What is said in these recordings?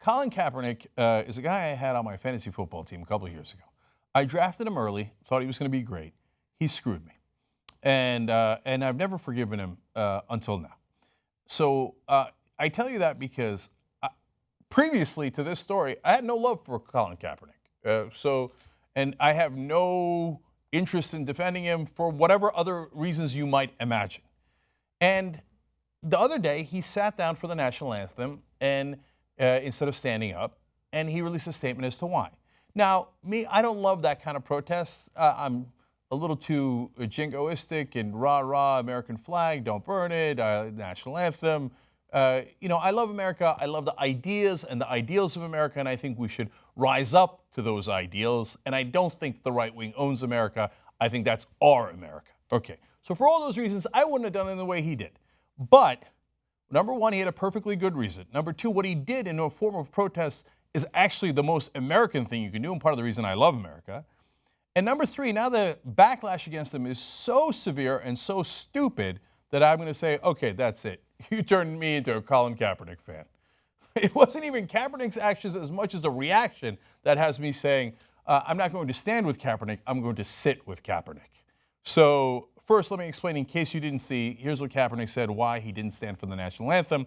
Colin Kaepernick is a guy I had on my fantasy football team a couple of years ago. I drafted him early, thought he was going to be great. He screwed me. And I've never forgiven him until now. So I tell you that because previously to this story, I had no love for Colin Kaepernick. And I have no interest in defending him for whatever other reasons you might imagine. And the other day, he sat down for the national anthem and instead of standing up, and he released a statement as to why. Now, I don't love that kind of protest. I'm a little too jingoistic and rah-rah, American flag, don't burn it, national anthem. I love America. I love the ideas and the ideals of America, and I think we should rise up to those ideals. And I don't think the right wing owns America. I think that's our America. Okay, so for all those reasons, I wouldn't have done it the way he did. But number one, he had a perfectly good reason. Number two, what he did in a form of protest is actually the most American thing you can do, and part of the reason I love America. And number three, now the backlash against him is so severe and so stupid that I'm going to say, okay, that's it. You turned me into a Colin Kaepernick fan. It wasn't even Kaepernick's actions as much as the reaction that has me saying, I'm not going to stand with Kaepernick, I'm going to sit with Kaepernick. So first, let me explain, in case you didn't see, here's what Kaepernick said, why he didn't stand for the national anthem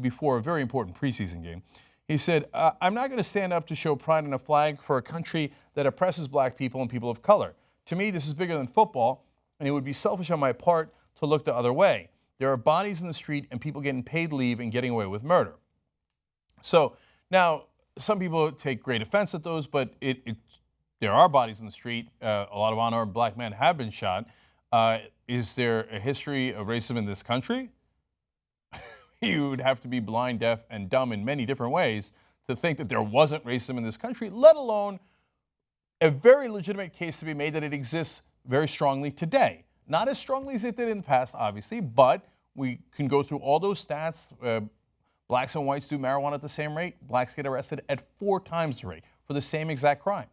before a very important preseason game. He said, I'm not going to stand up to show pride in a flag for a country that oppresses black people and people of color. To me, this is bigger than football, and it would be selfish on my part to look the other way. There are bodies in the street and people getting paid leave and getting away with murder. So now, some people take great offense at those, but there are bodies in the street. A lot of unarmed black men have been shot. Is there a history of racism in this country? You would have to be blind, deaf, and dumb in many different ways to think that there wasn't racism in this country, let alone a very legitimate case to be made that it exists very strongly today. Not as strongly as it did in the past, obviously, but we can go through all those stats. Blacks and whites do marijuana at the same rate. Blacks get arrested at 4 times the rate for the same exact crime.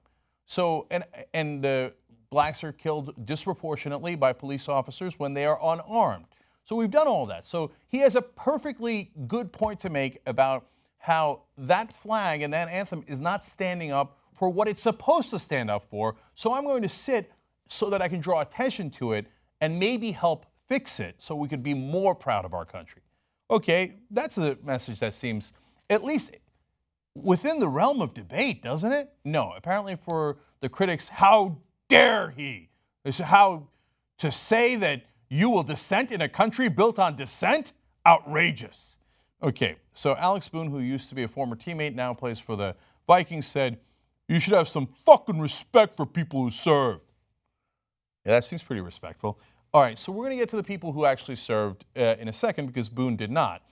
So, and the blacks are killed disproportionately by police officers when they are unarmed. So we've done all that. So he has a perfectly good point to make about how that flag and that anthem is not standing up for what it's supposed to stand up for. So I'm going to sit so that I can draw attention to it and maybe help fix it so we could be more proud of our country. Okay, that's a message that seems at least within the realm of debate, doesn't it? No, apparently for the critics, how dare he? How to say that you will dissent in a country built on dissent? Outrageous. Okay, so Alex Boone, who used to be a former teammate, now plays for the Vikings, said, you should have some fucking respect for people who served. Yeah, that seems pretty respectful. All right, so we're going to get to the people who actually served in a second because Boone did not.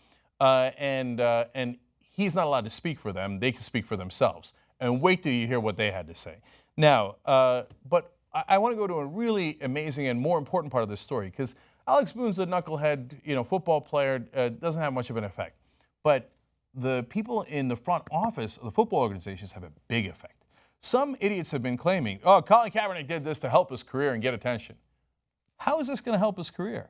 And he's not allowed to speak for them. They can speak for themselves. And wait till you hear what they had to say. Now, but I want to go to a really amazing and more important part of this story because Alex Boone's a knucklehead, football player, doesn't have much of an effect. But the people in the front office of the football organizations have a big effect. Some idiots have been claiming, oh, Colin Kaepernick did this to help his career and get attention. How is this going to help his career?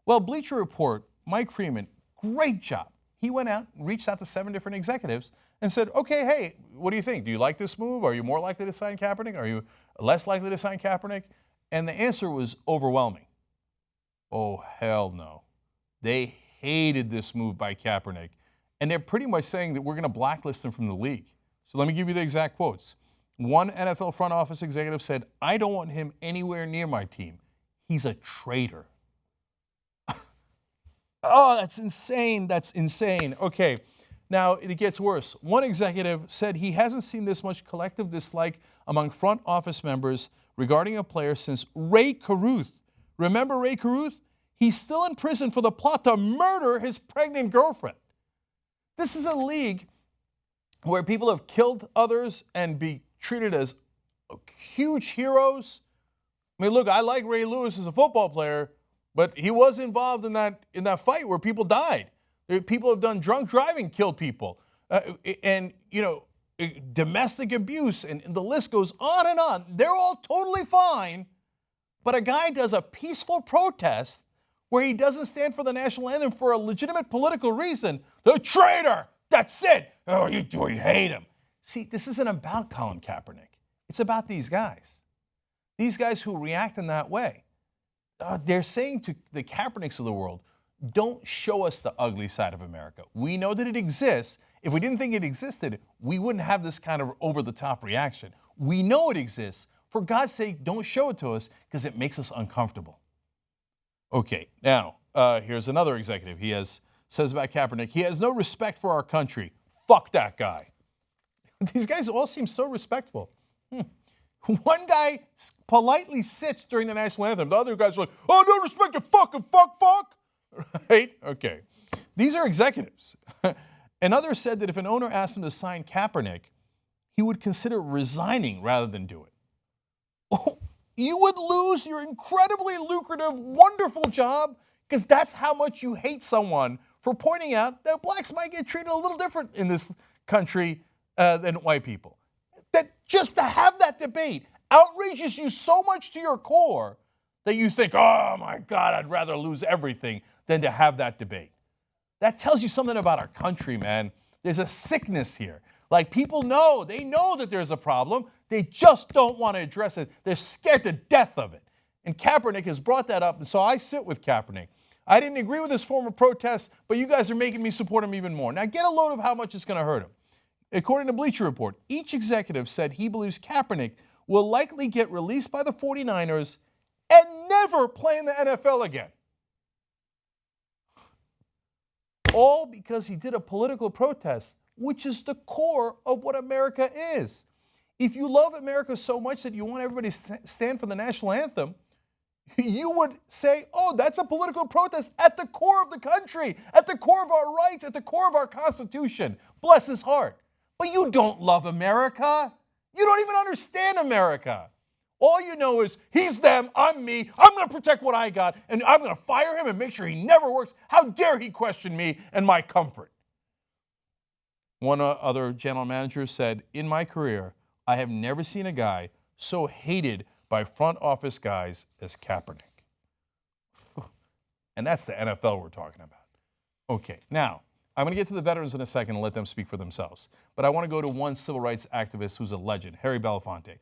Well, Bleacher Report, Mike Freeman, great job. He went out, reached out to 7 different executives and said, okay, hey, what do you think? Do you like this move? Are you more likely to sign Kaepernick? Are you less likely to sign Kaepernick? And the answer was overwhelming. Oh, hell no. They hated this move by Kaepernick. And they're pretty much saying that we're going to blacklist him from the league. So let me give you the exact quotes. One NFL front office executive said, I don't want him anywhere near my team. He's a traitor. Oh, that's insane. That's insane. Okay, now it gets worse. One executive said he hasn't seen this much collective dislike among front office members regarding a player since Ray Caruth. Remember Ray Caruth? He's still in prison for the plot to murder his pregnant girlfriend. This is a league where people have killed others and be treated as huge heroes. I mean, look, I like Ray Lewis as a football player, but he was involved in that fight where people died. People have done drunk driving, killed people, and domestic abuse, and the list goes on and on. They're all totally fine, but a guy does a peaceful protest where he doesn't stand for the national anthem for a legitimate political reason. The traitor. That's it. oh, you hate him. See, this isn't about Colin Kaepernick. It's about these guys. These guys who react in that way. They're saying to the Kaepernicks of the world, don't show us the ugly side of America. We know that it exists. If we didn't think it existed, we wouldn't have this kind of over-the-top reaction. We know it exists. For God's sake, don't show it to us because it makes us uncomfortable. Okay, now, here's another executive. Says about Kaepernick, he has no respect for our country. Fuck that guy. These guys all seem so respectful. One guy politely sits during the national anthem. The other guys are like, oh, no respect to fucking fuck. Right? Okay. These are executives. And others said that if an owner asked him to sign Kaepernick, he would consider resigning rather than do it. Oh, you would lose your incredibly lucrative, wonderful job because that's how much you hate someone for pointing out that blacks might get treated a little different in this country than white people. That just to have that debate outrages you so much to your core that you think, oh my God, I'd rather lose everything than to have that debate. That tells you something about our country, man. There's a sickness here. Like people know, they know that there's a problem. They just don't want to address it. They're scared to death of it. And Kaepernick has brought that up, and so I sit with Kaepernick. I didn't agree with his form of protest, but you guys are making me support him even more. Now get a load of how much it's going to hurt him. According to Bleacher Report, each executive said he believes Kaepernick will likely get released by the 49ers and never play in the NFL again. All because he did a political protest, which is the core of what America is. If you love America so much that you want everybody to stand for the national anthem, you would say, oh, that's a political protest at the core of the country, at the core of our rights, at the core of our Constitution. Bless his heart. But you don't love America. You don't even understand America. All you know is he's them, I'm me, I'm going to protect what I got, and I'm going to fire him and make sure he never works. How dare he question me and my comfort? One other general manager said, in my career, I have never seen a guy so hated by front office guys as Kaepernick. And that's the NFL we're talking about. Okay, now, I'm going to get to the veterans in a second and let them speak for themselves. But I want to go to one civil rights activist who's a legend, Harry Belafonte.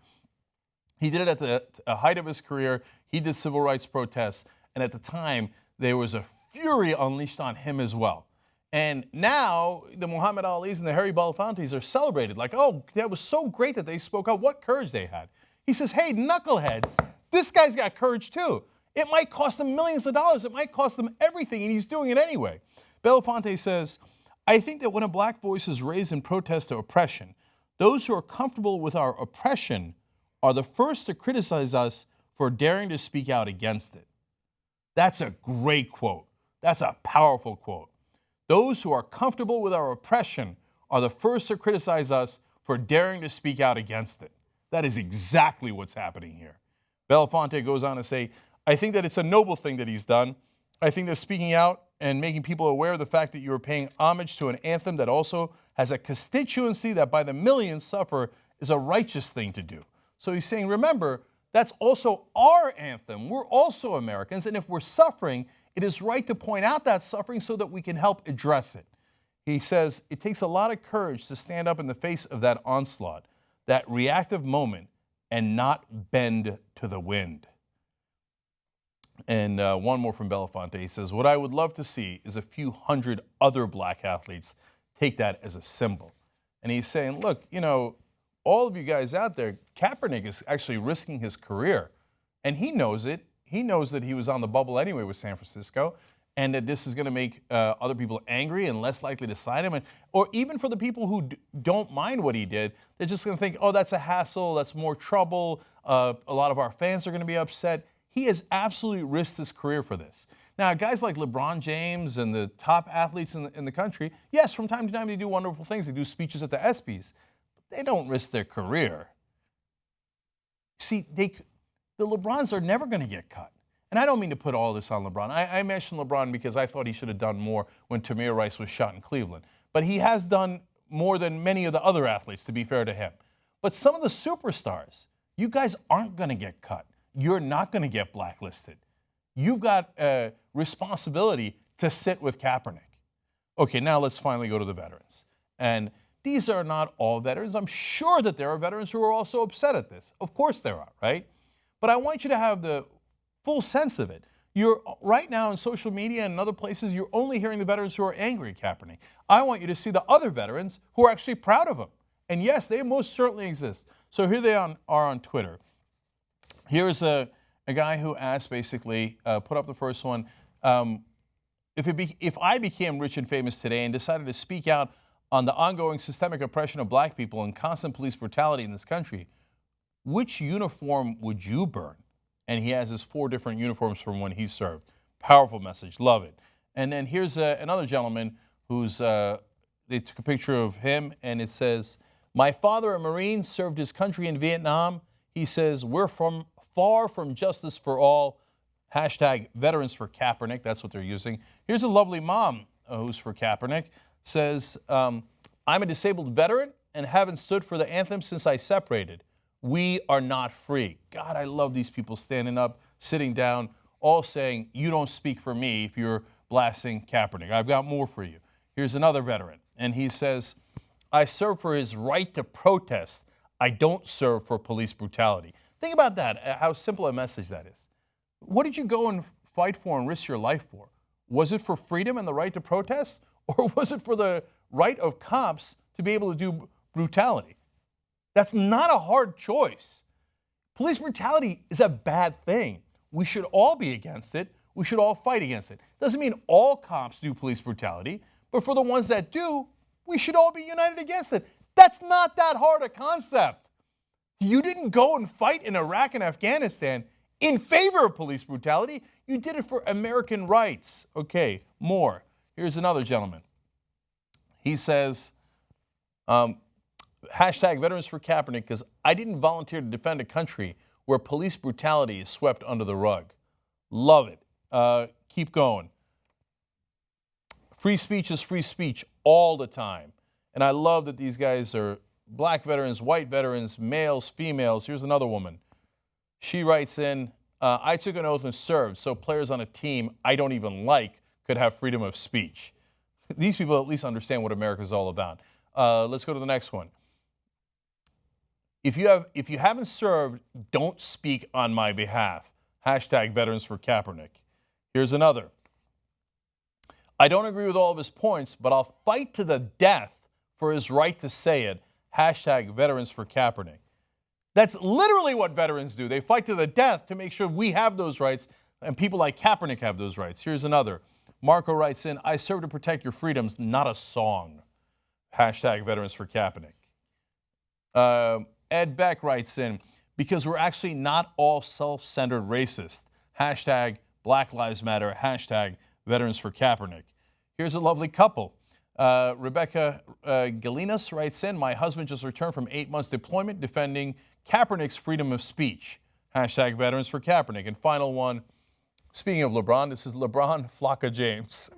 He did it at the height of his career. He did civil rights protests. And at the time, there was a fury unleashed on him as well. And now the Muhammad Alis and the Harry Belafontes are celebrated. Like, oh, that was so great that they spoke out. What courage they had. He says, hey, knuckleheads, this guy's got courage too. It might cost them millions of dollars. It might cost them everything, and he's doing it anyway. Belafonte says, I think that when a black voice is raised in protest to oppression, those who are comfortable with our oppression are the first to criticize us for daring to speak out against it. That's a great quote. That's a powerful quote. Those who are comfortable with our oppression are the first to criticize us for daring to speak out against it. That is exactly what's happening here. Belafonte goes on to say, I think that it's a noble thing that he's done. I think that speaking out and making people aware of the fact that you are paying homage to an anthem that also has a constituency that by the millions suffer is a righteous thing to do. So he's saying, remember, that's also our anthem. We're also Americans, and if we're suffering, it is right to point out that suffering so that we can help address it. He says, it takes a lot of courage to stand up in the face of that onslaught, that reactive moment, and not bend to the wind. And one more from Belafonte. He says, what I would love to see is a few hundred other black athletes take that as a symbol. And he's saying, look, you know, all of you guys out there, Kaepernick is actually risking his career. And he knows it. He knows that he was on the bubble anyway with San Francisco, and that this is going to make other people angry and less likely to sign him. Or even for the people who don't mind what he did, they're just going to think, oh, that's a hassle, that's more trouble, a lot of our fans are going to be upset. He has absolutely risked his career for this. Now, guys like LeBron James and the top athletes in the country, yes, from time to time they do wonderful things. They do speeches at the ESPYs. But they don't risk their career. See, the LeBrons are never going to get cut. And I don't mean to put all this on LeBron. I mentioned LeBron because I thought he should have done more when Tamir Rice was shot in Cleveland. But he has done more than many of the other athletes, to be fair to him. But some of the superstars, you guys aren't going to get cut. You're not going to get blacklisted. You've got a responsibility to sit with Kaepernick. Okay, now let's finally go to the veterans. And these are not all veterans. I'm sure that there are veterans who are also upset at this. Of course there are, right? But I want you to have the full sense of it. You're right now in social media and in other places, you're only hearing the veterans who are angry at Kaepernick. I want you to see the other veterans who are actually proud of him. And yes, they most certainly exist. So here they are on Twitter. Here's a guy who asked, basically, put up the first one, if I became rich and famous today and decided to speak out on the ongoing systemic oppression of black people and constant police brutality in this country, which uniform would you burn? And he has his 4 different uniforms from when he served. Powerful message, love it. And then here's another gentleman who's, they took a picture of him and it says, my father, a Marine, served his country in Vietnam. He says, we're far from justice for all. Hashtag veterans for Kaepernick, that's what they're using. Here's a lovely mom who's for Kaepernick. Says, I'm a disabled veteran and haven't stood for the anthem since I separated. We are not free. God, I love these people standing up, sitting down, all saying, you don't speak for me if you're blasting Kaepernick. I've got more for you. Here's another veteran, and he says, I serve for his right to protest. I don't serve for police brutality. Think about that, how simple a message that is. What did you go and fight for and risk your life for? Was it for freedom and the right to protest? Or was it for the right of cops to be able to do brutality? That's not a hard choice. Police brutality is a bad thing. We should all be against it. We should all fight against it. Doesn't mean all cops do police brutality, but for the ones that do, we should all be united against it. That's not that hard a concept. You didn't go and fight in Iraq and Afghanistan in favor of police brutality. You did it for American rights. Okay, more. Here's another gentleman. He says, hashtag veterans for Kaepernick, because I didn't volunteer to defend a country where police brutality is swept under the rug. Love it. Keep going. Free speech is free speech all the time. And I love that these guys are black veterans, white veterans, males, females. Here's another woman. She writes in, I took an oath and served, so players on a team I don't even like could have freedom of speech. These people at least understand what America is all about. Let's go to the next one. If you haven't served, don't speak on my behalf. Hashtag veterans for Kaepernick. Here's another. I don't agree with all of his points, but I'll fight to the death for his right to say it. Hashtag veterans for Kaepernick. That's literally what veterans do. They fight to the death to make sure we have those rights and people like Kaepernick have those rights. Here's another. Marco writes in, I serve to protect your freedoms, not a song. Hashtag veterans for Kaepernick. Ed Beck writes in, because we're actually not all self-centered racist. Hashtag Black Lives Matter. Hashtag veterans for Kaepernick. Here's a lovely couple. Rebecca Galinas writes in, my husband just returned from 8 months deployment defending Kaepernick's freedom of speech. Hashtag veterans for Kaepernick. And final one, speaking of LeBron, this is LeBron Flocka James.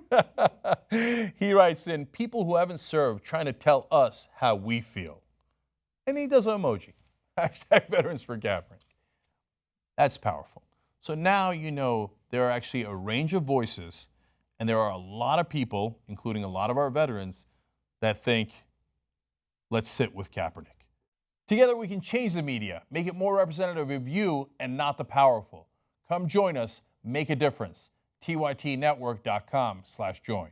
He writes in, people who haven't served trying to tell us how we feel. And he does an emoji. Hashtag veterans for Kaepernick. That's powerful. So now you know there are actually a range of voices, and there are a lot of people, including a lot of our veterans, that think, let's sit with Kaepernick. Together we can change the media, make it more representative of you and not the powerful. Come join us, make a difference. tytnetwork.com/join.